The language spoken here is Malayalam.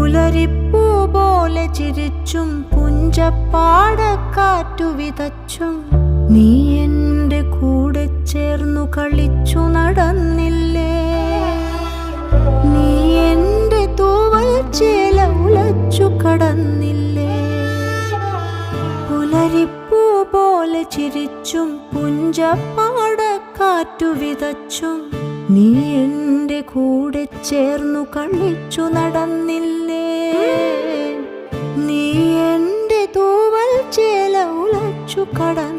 പുലരിപ്പൂ പോലെ ചിരിച്ചും പുഞ്ചപ്പാടക്കാറ്റു വിതച്ചും നീ എൻ്റെ കൂടെ ചേർന്നു കളിച്ചു നടന്നില്ലേ. നീ എൻ്റെ തൂവൽ ചേല ഉലച്ചു കടന്നില്ലേ. പുലരിപ്പൂ പോലെ ചിരിച്ചും പുഞ്ചപ്പാടക്കാറ്റു വിതച്ചും നീ എൻ്റെ കൂടെ ചേർന്നു കളിച്ചു നടന്നില്ലേ. നീ എൻ്റെ തൂവൽ ചേല ഉലച്ചു കടന്നില്ലേ.